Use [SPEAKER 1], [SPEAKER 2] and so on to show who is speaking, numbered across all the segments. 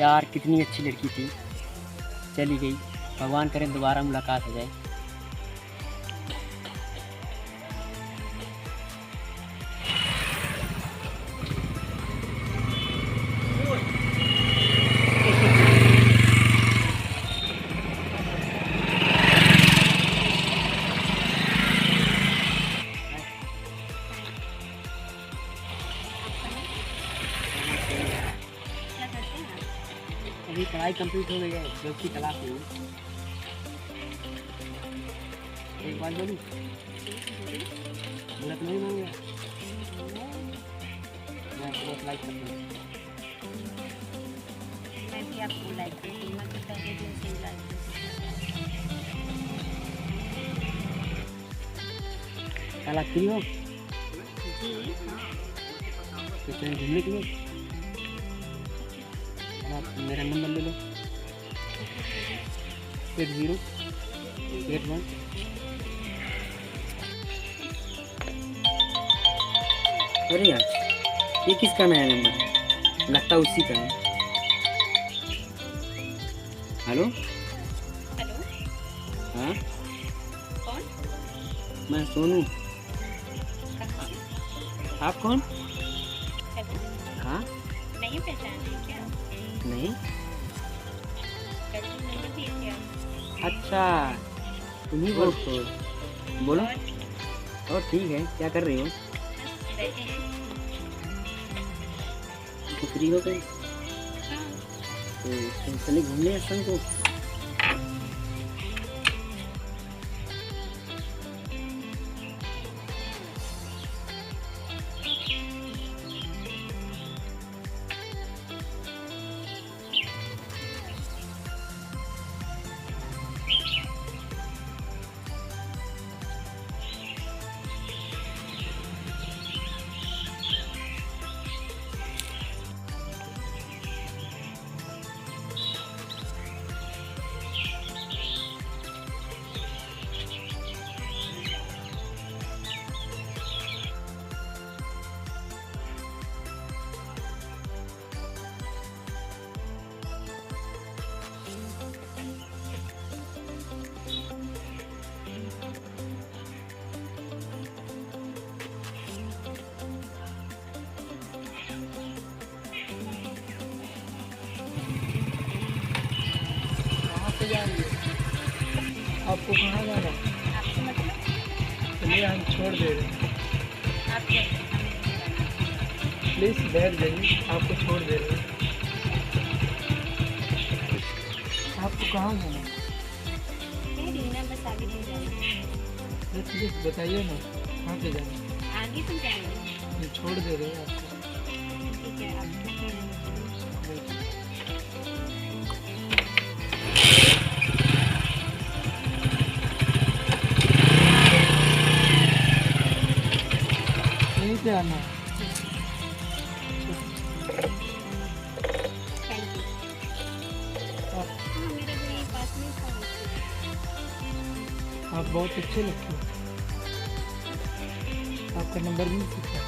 [SPEAKER 1] यार कितनी अच्छी लड़की थी, चली गई। भगवान करें दोबारा मुलाकात हो जाए। अभी पढ़ाई कंप्लीट हो गई है, जॉब की तलाश में हूँ। एक बात बोलूँ, बुरा तो नहीं मांगे, मैं बहुत लाइक करती हूँ।
[SPEAKER 2] मैं भी आपको लाइक करती हूँ, मैं तो पहले दिन से ही लाइक करती
[SPEAKER 1] कल आप फ्री हो?
[SPEAKER 2] हूँ।
[SPEAKER 1] तो कहीं घूमने के लिए? आप मेरा नंबर ले लो, 8081। अरे यार, ये किसका नया नंबर है? लगता है उसी का है। हेलो?
[SPEAKER 2] हेलो,
[SPEAKER 1] हाँ,
[SPEAKER 2] कौन?
[SPEAKER 1] मैं सोनू।
[SPEAKER 2] कहाँ से?
[SPEAKER 1] आप कौन?
[SPEAKER 2] हेलो,
[SPEAKER 1] हाँ,
[SPEAKER 2] नहीं पहचाने क्या?
[SPEAKER 1] नहीं।
[SPEAKER 2] कल नंबर दिए थे आप।
[SPEAKER 1] अच्छा, तुम्ही बोल तो बोलो। और ठीक है, क्या कर रही हो?
[SPEAKER 2] बस बैठे हैं।
[SPEAKER 1] तो फ्री हो गई
[SPEAKER 2] हाँ,
[SPEAKER 1] तो चले घूमने संग को।
[SPEAKER 3] आपको कहाँ जाना है?
[SPEAKER 2] आपको मतलब
[SPEAKER 3] चलिए हम छोड़ दे रहे हैं।
[SPEAKER 2] आप कैसे हमें नहीं जाना?
[SPEAKER 3] प्लीज़ बैठ जाइए, आपको छोड़ दे रहे हैं। आपको कहाँ जाना है?
[SPEAKER 2] कह रही हूँ ना, बस आगे नहीं जाना।
[SPEAKER 3] अरे प्लीज़ बताइए ना, कहाँ पे जाना है?
[SPEAKER 2] आगे तो जाएंगे।
[SPEAKER 3] हम छोड़ दे रहे हैं आपको।
[SPEAKER 2] ठीक है, आप
[SPEAKER 3] यहीं पे आना है।
[SPEAKER 2] Thank you.
[SPEAKER 3] आप
[SPEAKER 2] हाँ, मेरा घर ये पास में था।
[SPEAKER 3] आप बहुत अच्छे लगते हो। आपका नंबर भी नहीं सकता।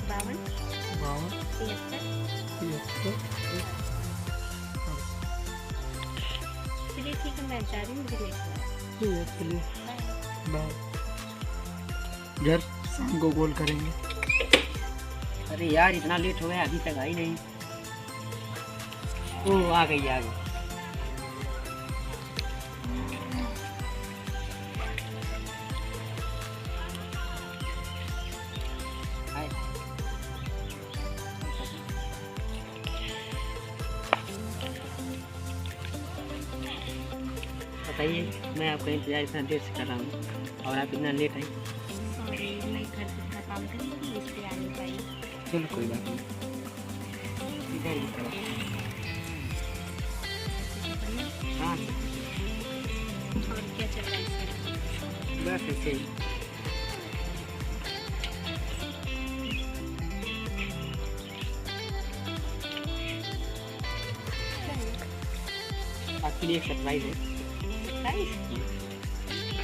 [SPEAKER 2] 52 73। चलिए ठीक है, मैं जा रही हूँ, मुझे लेट हो रहा है।
[SPEAKER 3] ठीक है, चलिए
[SPEAKER 2] बाय।
[SPEAKER 3] बाय। घर शाम को कॉल करेंगे।
[SPEAKER 1] अरे यार, इतना लेट हो गया, अभी तक आई नहीं। ओ, आ गई आ गई। हाय। बताइए, मैं आपका इंतजार इतना देर से कर रहा हूँ और आप इतना लेट आई।
[SPEAKER 2] सॉरी, मैं घर पे थोड़ा काम कर रही थी, इसलिए आ नहीं पाई।
[SPEAKER 1] चलो कोई बात नहीं, इधर ही खड़ा। हाँ,
[SPEAKER 2] और क्या चल रहा है इसमें?
[SPEAKER 1] बस ऐसे ही। आपके लिए एक सरप्राइज है।
[SPEAKER 2] सरप्राइज?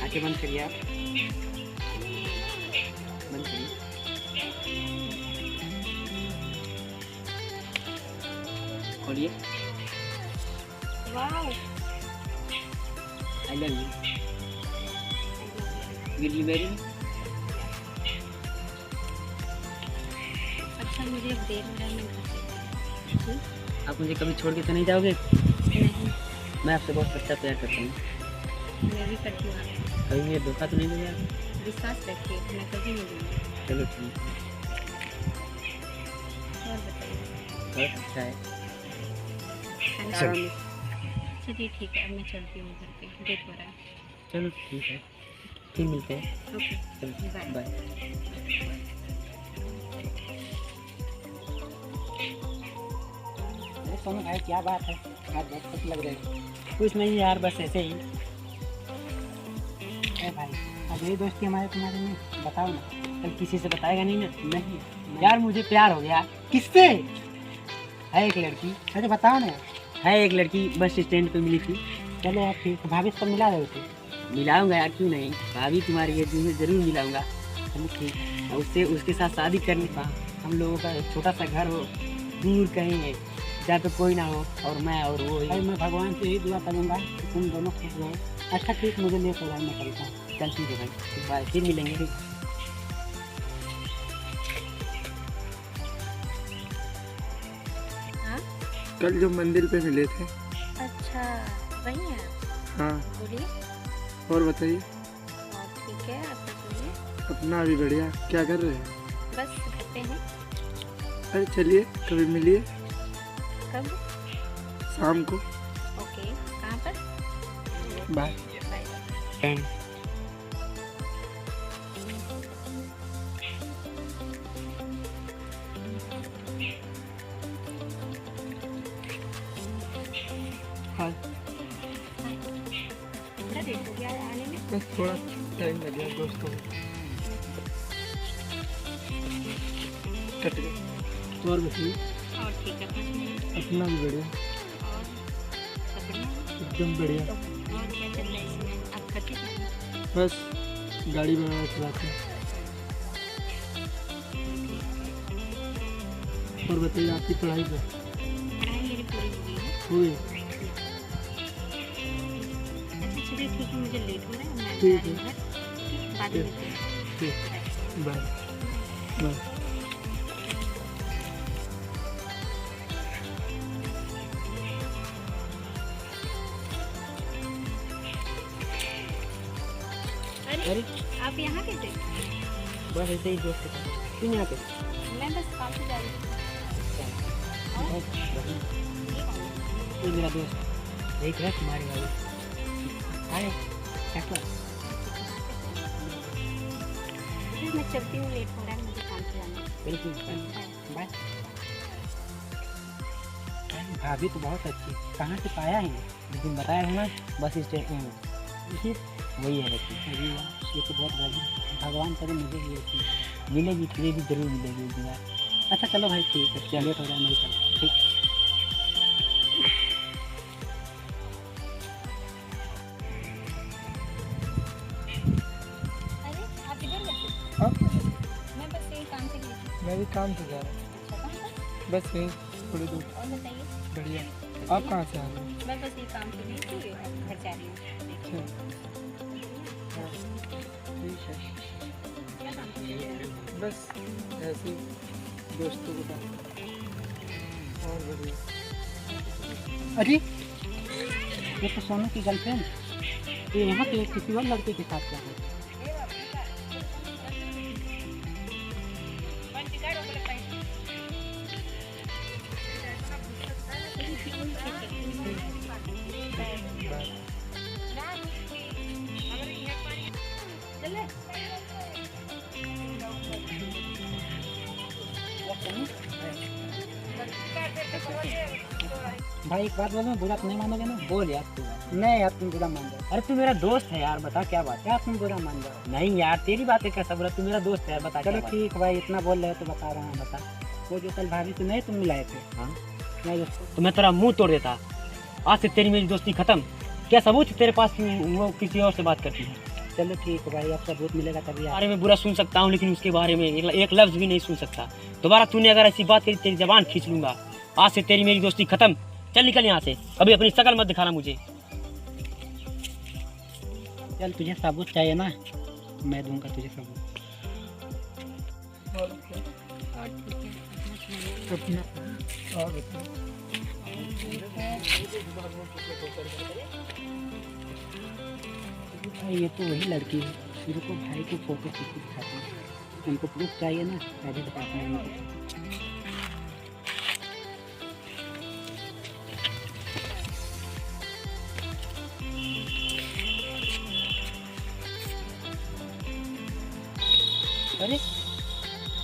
[SPEAKER 1] आके बंद करिए आप, बंद करिए। खोलिए।
[SPEAKER 2] Wow
[SPEAKER 1] I love you. Will you marry me?
[SPEAKER 2] अच्छा मुझे अब देर हो रहा है, मैं घर चलती हूँ।
[SPEAKER 1] आप मुझे कभी छोड़ के तो नहीं जाओगे?
[SPEAKER 2] नहीं,
[SPEAKER 1] मैं आपसे बहुत अच्छा प्यार करता हूँ।
[SPEAKER 2] मैं भी करती हूँ आपसे।
[SPEAKER 1] कभी मुझे धोखा तो नहीं दोगे आप?
[SPEAKER 2] विश्वास रखिए, मैं कभी नहीं दूँगी।
[SPEAKER 1] चलो ठीक है।
[SPEAKER 2] और बताइए।
[SPEAKER 1] बहुत अच्छा है।
[SPEAKER 2] खाना
[SPEAKER 1] चलो।
[SPEAKER 2] खाओगे? चलिए ठीक है, अब मैं चलती हूँ घर पे, लेट हो रहा है।
[SPEAKER 1] चलो ठीक है, फिर मिलते हैं।
[SPEAKER 2] ओके
[SPEAKER 1] चलो
[SPEAKER 2] बाय।
[SPEAKER 1] बाय।
[SPEAKER 3] अरे सोनू भाई क्या बात है, आज बहुत खुश लग रहे हो।
[SPEAKER 1] कुछ नहीं यार, बस ऐसे ही।
[SPEAKER 3] अरे भाई अब यही दोस्ती हमारे तुम्हारे में, बताओ ना।
[SPEAKER 1] कल किसी से बताएगा नहीं ना? नहीं यार, मुझे प्यार हो गया।
[SPEAKER 3] किससे?
[SPEAKER 1] है एक लड़की,
[SPEAKER 3] अरे बताओ ना।
[SPEAKER 1] है एक लड़की, बस स्टैंड पे मिली थी।
[SPEAKER 3] चलो यार ठीक, भाभी से तो मिला रहे थे।
[SPEAKER 1] मिलाऊंगा यार, क्यों नहीं। भाभी तुम्हारी ये दिन में जरूर मिलाऊंगा।
[SPEAKER 3] चलो ठीक है।
[SPEAKER 1] और उससे उसके साथ शादी करने का, हम लोगों का एक छोटा सा घर हो, दूर कहीं है, जहाँ पे कोई ना हो, और मैं और वो
[SPEAKER 3] भाई
[SPEAKER 1] ही।
[SPEAKER 3] मैं भगवान से यही दुआ करूँगा कि तुम दोनों खुश रहो। अच्छा ठीक, मुझे लेट हो रहा है, मैं चलता हूँ।
[SPEAKER 1] चल ठीक है भाई, बाय, फिर मिलेंगे।
[SPEAKER 2] हाँ
[SPEAKER 4] कल जो मंदिर पे मिले थे।
[SPEAKER 2] अच्छा, वही है आप?
[SPEAKER 4] हाँ,
[SPEAKER 2] बोलिए।
[SPEAKER 4] और बताइए।
[SPEAKER 2] और ठीक है, आप बताइए।
[SPEAKER 4] अपना भी बढ़िया, क्या कर रहे हैं?
[SPEAKER 2] बस घर पे हैं।
[SPEAKER 4] अरे चलिए कभी मिलिए
[SPEAKER 2] कब?
[SPEAKER 4] शाम को।
[SPEAKER 2] ओके, कहाँ पर?
[SPEAKER 4] बाय।
[SPEAKER 2] बाय।
[SPEAKER 4] हाँ,
[SPEAKER 2] कितना देर हो गया है आने में?
[SPEAKER 4] बस थोड़ा टाइम लग गया दोस्तों को। कट गया। और बताइए।
[SPEAKER 2] और ठीक है, 5 मिनट।
[SPEAKER 4] अपना भी बढ़िया,
[SPEAKER 2] और सब बढ़िया है?
[SPEAKER 4] एकदम बढ़िया।
[SPEAKER 2] और क्या चल रहा है इसमें? आप करते क्या हैं?
[SPEAKER 4] बस गाड़ी वगैरह चलाते हैं। और बताइए आपकी पढ़ाई का
[SPEAKER 2] पढ़ाई मेरी पूरी हो गई है।
[SPEAKER 4] हुई?
[SPEAKER 2] अच्छा चलिए ठीक है, मुझे लेट हो रहा है, मैं
[SPEAKER 4] ठीक
[SPEAKER 2] जा रही हूँ घर। ठीक, बाद में मिलते हैं।
[SPEAKER 4] ठीक, बाय बाय।
[SPEAKER 2] अरे आप यहाँ कैसे?
[SPEAKER 1] बस ऐसे ही दोस्त के साथ। क्यों यहाँ पे?
[SPEAKER 2] मैं बस काम से जा रही हूँ।
[SPEAKER 1] ये मेरा दोस्त एक है, तुम्हारी वाली। हाय, कैसा?
[SPEAKER 2] फिर मैं चलती हूँ, लेट हो रहा है, मुझे काम से जाना है।
[SPEAKER 1] बिल्कुल।
[SPEAKER 3] बाय। भाभी तो बहुत अच्छी, कहाँ से पाया है?
[SPEAKER 1] लेकिन बताया हूँ ना, बस स्टैंड वही है लड़की।
[SPEAKER 3] अरे वाह, ये तो बहुत बढ़िया। भगवान करे मुझे भी अच्छी
[SPEAKER 1] मिलेगी, तुझे भी जरूर मिलेगी एक दिन यार।
[SPEAKER 3] अच्छा चलो भाई ठीक है, क्या लेट हो रहा है, मैं चलता।
[SPEAKER 1] ठीक।
[SPEAKER 2] अरे आप इधर बैठे?
[SPEAKER 4] हाँ,
[SPEAKER 2] मैं बस यही काम से गई थी।
[SPEAKER 4] मैं भी काम से जा रहा हूँ।
[SPEAKER 2] अच्छा कहाँ पर?
[SPEAKER 4] बस यहीं थोड़ी दूर।
[SPEAKER 2] और बताइए।
[SPEAKER 4] बढ़िया। आप कहाँ से आ रहे हैं?
[SPEAKER 2] मैं बस ये काम से गई थी, अब घर जा रही हूँ।
[SPEAKER 4] अच्छा, हाँ, ठीक है।
[SPEAKER 2] क्या काम से गई थी?
[SPEAKER 4] बस ऐसे ही दोस्तों के साथ। और बढ़िया।
[SPEAKER 3] अरे ये तो सोनू की गर्लफ्रेंड, ये यहाँ पे किसी और लड़के के साथ क्या है? भाई एक बात बोलो, बुरा तो नहीं मानोगे ना?
[SPEAKER 1] बोल यार तू बात।
[SPEAKER 3] नहीं यार तुम बुरा मान जाओ।
[SPEAKER 1] अरे तू मेरा दोस्त है यार, बता क्या बात है।
[SPEAKER 3] क्या तुम बुरा मान जाओ?
[SPEAKER 1] नहीं यार, तेरी बात है कैसा बुरा, तू मेरा दोस्त है यार, बता क्या
[SPEAKER 3] चलो
[SPEAKER 1] बात है?
[SPEAKER 3] ठीक भाई, इतना बोल रहे हो तो बता रहा हूँ। बता, वो जो कल भाभी से नहीं तुम मिलाए थे?
[SPEAKER 1] हाँ।
[SPEAKER 3] नहीं जो
[SPEAKER 1] तो मैं तेरा मुंह तोड़ देता। आज से तेरी मेरी दोस्ती खत्म। क्या सबूत है तेरे पास कि वो किसी और से बात करती है?
[SPEAKER 3] चलो ठीक है भाई, अब सबूत मिलेगा तभी
[SPEAKER 1] बारे में बुरा सुन सकता हूँ, लेकिन उसके बारे में एक लफ्ज भी नहीं सुन सकता। दोबारा तूने अगर ऐसी बात करी, तेरी जबान खींच लूंगा। आज से तेरी मेरी दोस्ती खत्म। चल निकल यहाँ से, कभी अपनी शकल मत दिखाना मुझे।
[SPEAKER 3] चल तुझे सबूत चाहिए ना, मैं दूंगा तुझे सबूत।
[SPEAKER 2] और ठीक है,
[SPEAKER 3] ये तो वही लड़की है, मेरे को भाई की फोटो खींच के दिखाती है। उनको प्रूफ चाहिए ना, अभी बताते हैं उनको।
[SPEAKER 1] अरे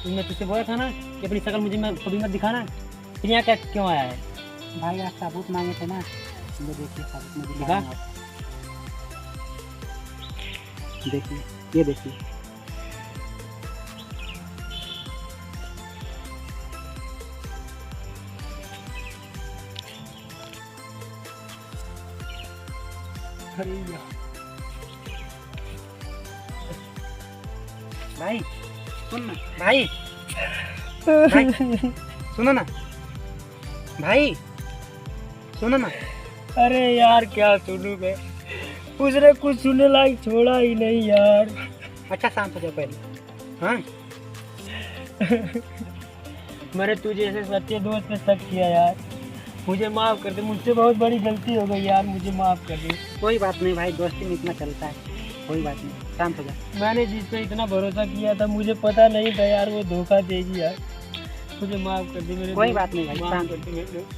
[SPEAKER 1] मैं तुझसे बोला था ना कि अपनी शकल मुझे मैं कभी मत दिखाना, फिर यहाँ क्या क्यों आया है?
[SPEAKER 3] भाई आप सबूत मांगे थे ना, ये देखिए सबूत मुझे
[SPEAKER 1] दिखा।
[SPEAKER 3] दिखाना है। देखिए, ये देखिए।
[SPEAKER 1] अरे यार
[SPEAKER 3] भाई सुन ना, भाई भाई सुनो ना, भाई सुनो ना।
[SPEAKER 1] अरे यार क्या सुनूं मैं, उसने कुछ सुनने लायक छोड़ा ही नहीं यार।
[SPEAKER 3] अच्छा शांत हो जाओ पहले। हाँ
[SPEAKER 1] मैंने तुझे ऐसे सच्चे दोस्त पे शक किया यार, मुझे माफ़ कर दे, मुझसे बहुत बड़ी गलती हो गई यार, मुझे माफ़ कर दे।
[SPEAKER 3] कोई बात नहीं भाई, दोस्ती में इतना चलता है, कोई बात नहीं, शांत हो जाओ।
[SPEAKER 1] मैंने जिस पे इतना भरोसा किया था, मुझे पता नहीं था यार वो धोखा देगी यार, मुझे माफ़ कर दे मेरे
[SPEAKER 3] कोई
[SPEAKER 1] दोस्त,
[SPEAKER 3] बात नहीं भाई,
[SPEAKER 1] माफ़
[SPEAKER 3] शांत
[SPEAKER 1] कर दे मेरे दोस्त।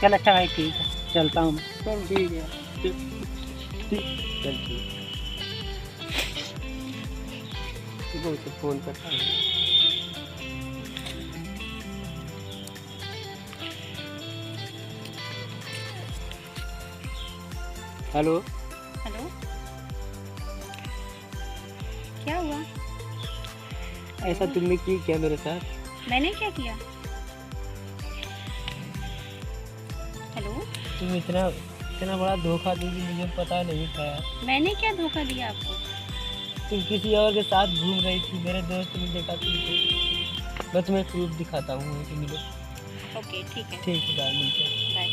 [SPEAKER 3] चल अच्छा भाई ठीक है, चलता हूँ मैं।
[SPEAKER 1] चल ठीक है, चल ठीक है, उसे फ़ोन करता हूँ। हेलो,
[SPEAKER 2] हेलो, क्या हुआ?
[SPEAKER 1] ऐसा तुमने क्यों किया मेरे साथ?
[SPEAKER 2] मैंने क्या किया? हेलो,
[SPEAKER 1] तुम इतना बड़ा धोखा दोगी मुझे पता नहीं था यार।
[SPEAKER 2] मैंने क्या धोखा दिया आपको?
[SPEAKER 1] तुम किसी और के साथ घूम रही थी, मेरे दोस्त ने देखा तुमको। मैं तुम्हें प्रूफ दिखाता हूँ, वहीं पे मिलो।
[SPEAKER 2] ओके ठीक है,
[SPEAKER 1] ठीक है, बाय, मिलते हैं।
[SPEAKER 2] बाय।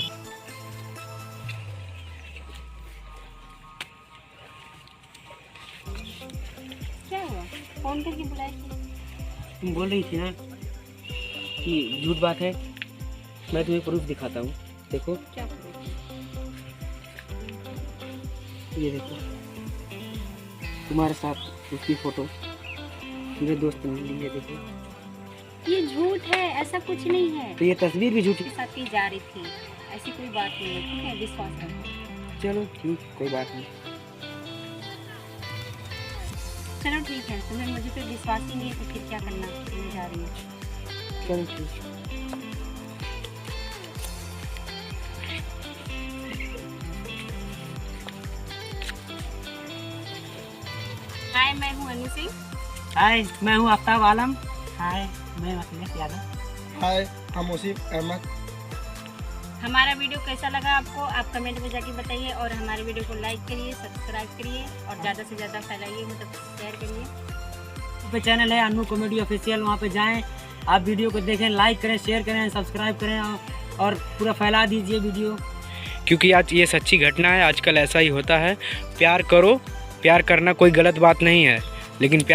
[SPEAKER 2] क्या हुआ? फोन करके बुलाई थी?
[SPEAKER 1] तुम बोल रही थी ना कि झूठ बात है, मैं तुम्हें प्रूफ दिखाता हूँ, देखो
[SPEAKER 2] क्या करूँ?
[SPEAKER 1] ये देखो, तुम्हारे साथ उसकी फोटो मेरे दोस्त ने ली है, देखो।
[SPEAKER 2] ये झूठ है, ऐसा कुछ नहीं है।
[SPEAKER 1] तो ये तस्वीर भी झूठी।
[SPEAKER 2] के साथ ही जा रही थी, ऐसी कोई बात नहीं है, ठीक है, विश्वास रखो।
[SPEAKER 1] चलो ठीक, कोई बात नहीं।
[SPEAKER 2] चलो ठीक है, तुम्हें मुझे पे विश्वास ही नहीं है तो फिर क्या करना, मैं जा रही हूँ।
[SPEAKER 1] चलो ठीक।
[SPEAKER 2] हाय, मैं हूँ अनु सिंह।
[SPEAKER 1] हाय, मैं हूँ आफ्ताब आलम।
[SPEAKER 3] हाय, मैं अखिलेश यादव।
[SPEAKER 4] हाय, हम मुसीफ अहमद।
[SPEAKER 2] हमारा वीडियो कैसा लगा आपको, आप कमेंट में जाके बताइए, और हमारे वीडियो को लाइक करिए, सब्सक्राइब करिए, और ज़्यादा से ज़्यादा फैलाइए, मतलब शेयर करिए।
[SPEAKER 1] पे चैनल है अनु कॉमेडी ऑफिशियल, वहाँ पे जाएं, आप वीडियो को देखें, लाइक करें, शेयर करें, सब्सक्राइब करें, और पूरा फैला दीजिए वीडियो।
[SPEAKER 5] क्योंकि आज ये सच्ची घटना है, आजकल ऐसा ही होता है। प्यार करो, प्यार करना कोई गलत बात नहीं है, लेकिन प्यार